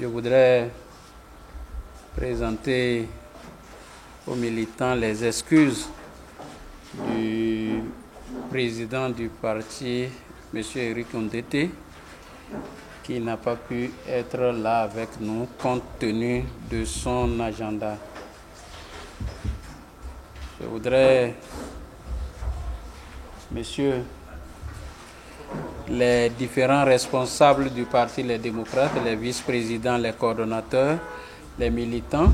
Je voudrais présenter aux militants les excuses du président du parti, M. Eric Ndete, qui n'a pas pu être là avec nous compte tenu de son agenda. Je voudrais, messieurs, les différents responsables du parti Les Démocrates, les vice-présidents, les coordonnateurs, les militants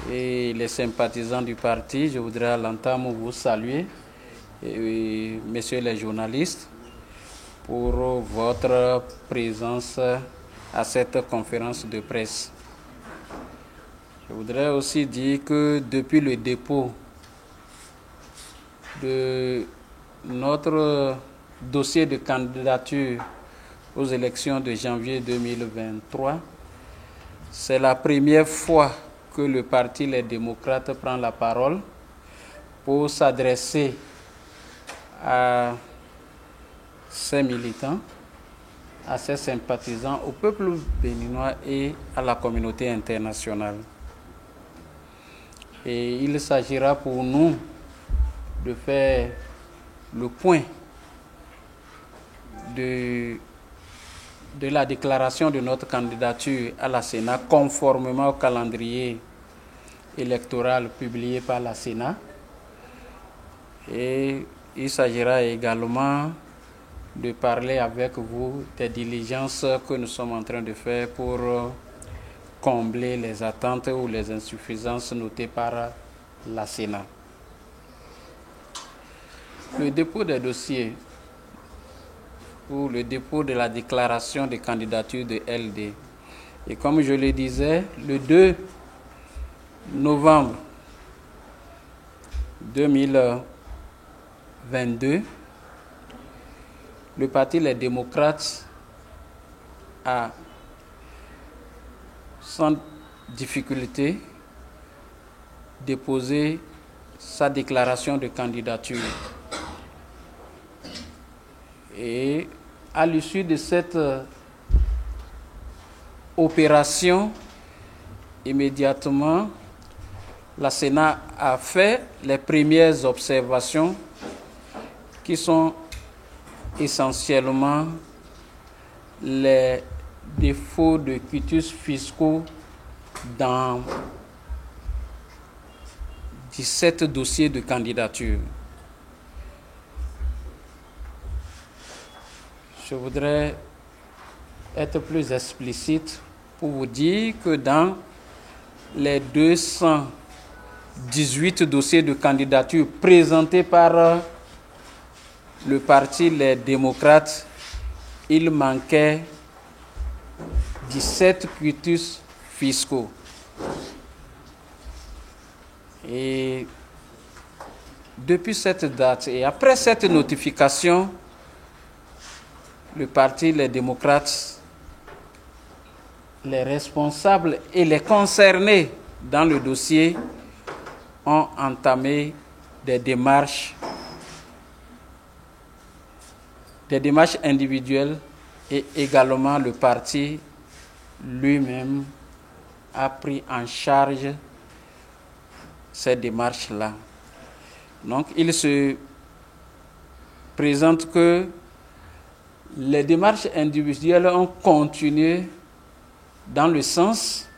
et les sympathisants du parti, je voudrais à l'entame vous saluer, et messieurs les journalistes, pour votre présence à cette conférence de presse. Je voudrais aussi dire que depuis le dépôt de notre dossier de candidature aux élections de janvier 2023, c'est la première fois que le parti Les Démocrates prend la parole pour s'adresser à ses militants, à ses sympathisants, au peuple béninois et à la communauté internationale. Et il s'agira pour nous de faire le point de la déclaration de notre candidature à la Sénat conformément au calendrier électoral publié par la Sénat. Et il s'agira également de parler avec vous des diligences que nous sommes en train de faire pour combler les attentes ou les insuffisances notées par la Sénat. Le dépôt des dossiers ou le dépôt de la déclaration de candidature de LD. Et comme je le disais, le 2 novembre 2022, le parti Les Démocrates a sans difficulté déposé sa déclaration de candidature. Et à l'issue de cette opération, immédiatement, la Sénat a fait les premières observations qui sont essentiellement les défauts de quitus fiscaux dans 17 dossiers de candidature. Je voudrais être plus explicite pour vous dire que dans les 218 dossiers de candidature présentés par le parti Les Démocrates, il manquait 17 quitus fiscaux. Et depuis cette date et après cette notification, le parti Les Démocrates, les responsables et les concernés dans le dossier ont entamé des démarches individuelles et également le parti lui-même a pris en charge ces démarches-là. Donc, il se présente que les démarches individuelles ont continué dans le sens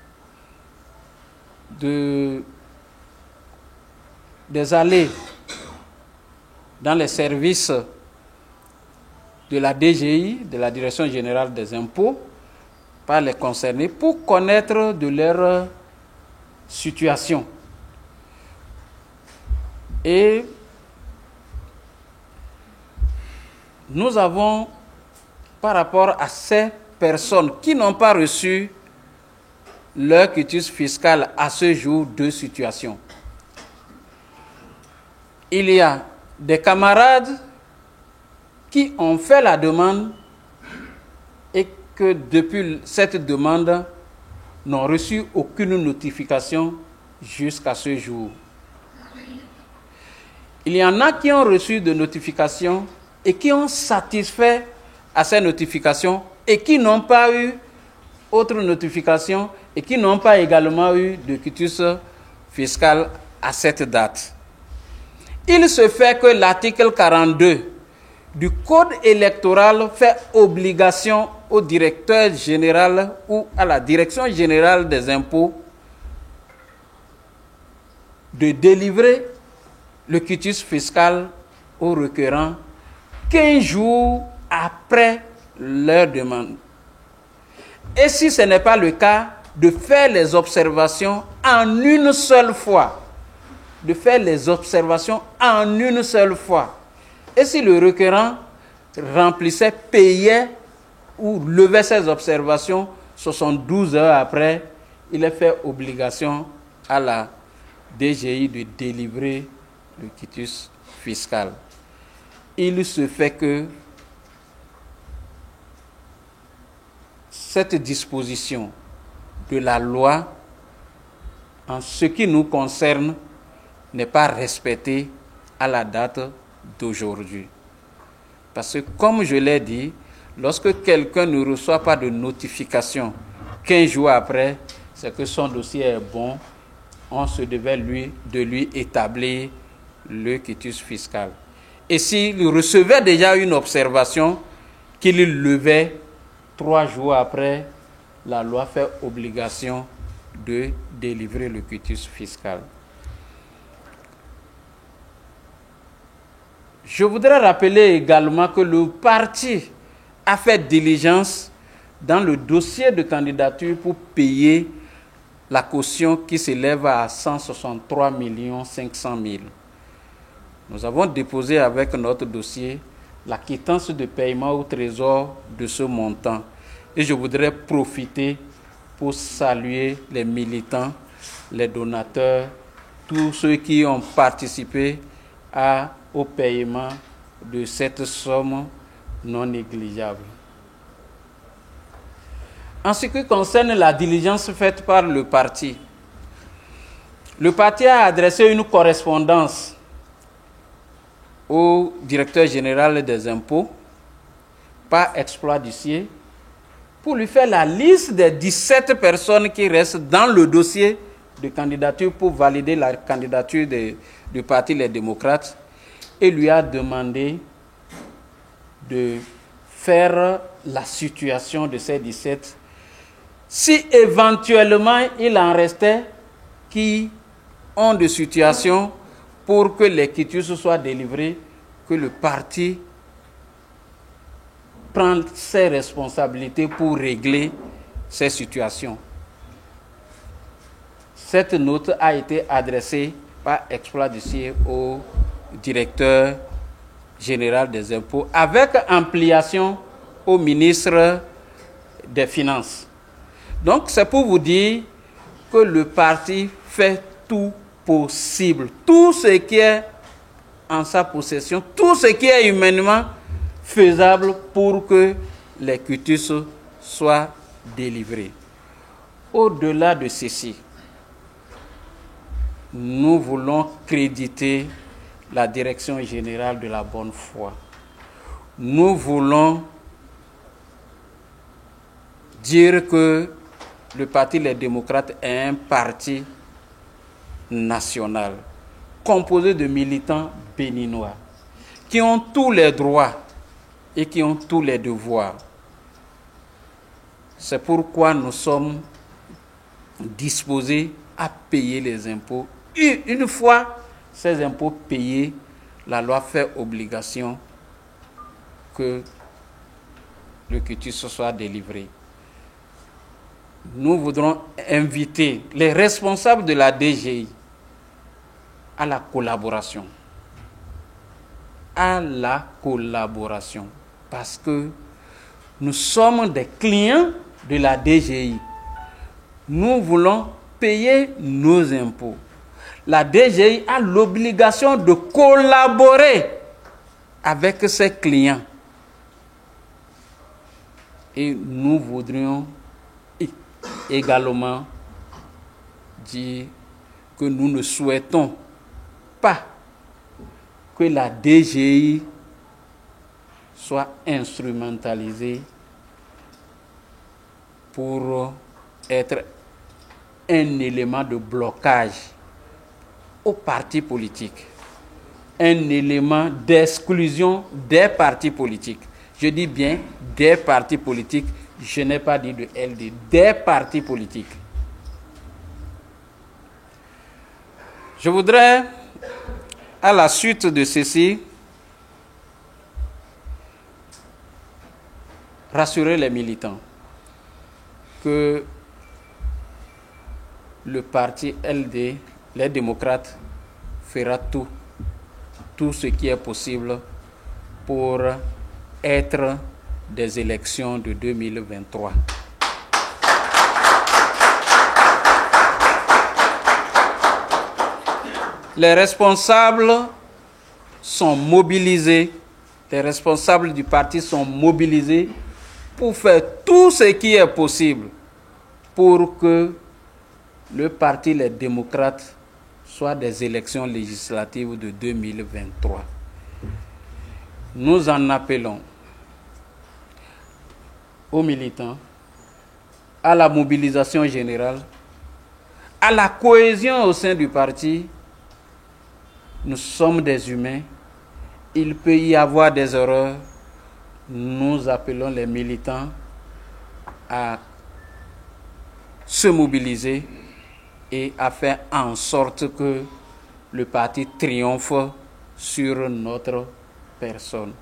des allées dans les services de la DGI, de la Direction générale des impôts, par les concernés pour connaître de leur situation. Et nous avons, par rapport à ces personnes qui n'ont pas reçu leur quitus fiscal à ce jour, deux situations. Il y a des camarades qui ont fait la demande et que depuis cette demande n'ont reçu aucune notification jusqu'à ce jour. Il y en a qui ont reçu de notifications et qui ont satisfait à ces notifications et qui n'ont pas eu autre notification et qui n'ont pas également eu de quitus fiscal à cette date. Il se fait que l'article 42 du Code électoral fait obligation au directeur général ou à la direction générale des impôts de délivrer le quitus fiscal aux requérants 15 jours après leur demande. Et si ce n'est pas le cas, de faire les observations en une seule fois. De faire les observations en une seule fois. Et si le requérant remplissait, payait ou levait ses observations 72 heures après, il est fait obligation à la DGI de délivrer le quitus fiscal. Il se fait que cette disposition de la loi, en ce qui nous concerne, n'est pas respectée à la date d'aujourd'hui. Parce que, comme je l'ai dit, lorsque quelqu'un ne reçoit pas de notification 15 jours après, c'est que son dossier est bon, on se devait de lui établir le quitus fiscal. Et s'il recevait déjà une observation qu'il levait 3 jours après, la loi fait obligation de délivrer le quitus fiscal. Je voudrais rappeler également que le parti a fait diligence dans le dossier de candidature pour payer la caution qui s'élève à 163 500 000. Nous avons déposé avec notre dossier la quittance de paiement au trésor de ce montant. Et je voudrais profiter pour saluer les militants, les donateurs, tous ceux qui ont participé au paiement de cette somme non négligeable. En ce qui concerne la diligence faite par le parti a adressé une correspondance au directeur général des impôts par exploit d'huissier pour lui faire la liste des 17 personnes qui restent dans le dossier de candidature pour valider la candidature du Parti Les Démocrates et lui a demandé de faire la situation de ces 17. Si éventuellement il en restait qui ont des situations pour que les quitus soient délivrés, que le parti prend ses responsabilités pour régler ces situations. Cette note a été adressée par exploit d'huissier au directeur général des impôts avec ampliation au ministre des Finances. Donc c'est pour vous dire que le parti fait tout possible, tout ce qui est en sa possession, tout ce qui est humainement faisable pour que les quitus soient délivrés. Au-delà de ceci, nous voulons créditer la direction générale de la bonne foi. Nous voulons dire que le Parti Les Démocrates est un parti national composé de militants béninois qui ont tous les droits et qui ont tous les devoirs. C'est pourquoi nous sommes disposés à payer les impôts. Et une fois ces impôts payés, la loi fait obligation que le quitus soit délivré. Nous voudrons inviter les responsables de la DGI à la collaboration. À la collaboration. Parce que nous sommes des clients de la DGI. Nous voulons payer nos impôts. La DGI a l'obligation de collaborer avec ses clients. Et nous voudrions également dire que nous ne souhaitons pas que la DGI soit instrumentalisée pour être un élément de blocage aux partis politiques, un élément d'exclusion des partis politiques. Je dis bien des partis politiques, je n'ai pas dit de LD, des partis politiques. Je voudrais, à la suite de ceci, rassurer les militants que le parti LD, les démocrates, fera tout ce qui est possible pour être des élections de 2023. Les responsables sont mobilisés, les responsables du parti sont mobilisés pour faire tout ce qui est possible pour que le parti Les Démocrates soit des élections législatives de 2023. Nous en appelons aux militants, à la mobilisation générale, à la cohésion au sein du parti. Nous sommes des humains, il peut y avoir des erreurs. Nous appelons les militants à se mobiliser et à faire en sorte que le parti triomphe sur notre personne.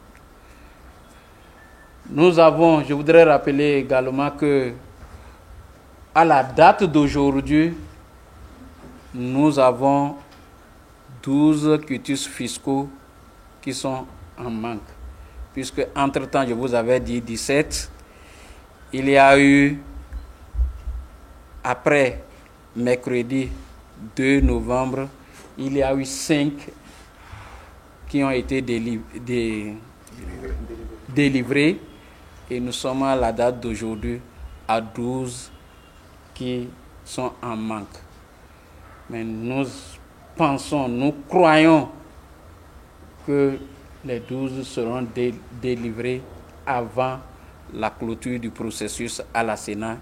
Je voudrais rappeler également que à la date d'aujourd'hui, nous avons 12 quitus fiscaux qui sont en manque. Puisque, entre-temps, je vous avais dit 17, il y a eu, après mercredi 2 novembre, il y a eu 5 qui ont été délivrés. Et nous sommes à la date d'aujourd'hui à 12 qui sont en manque. Mais nous pensons, nous croyons que les 12 seront délivrés avant la clôture du processus à la Sénat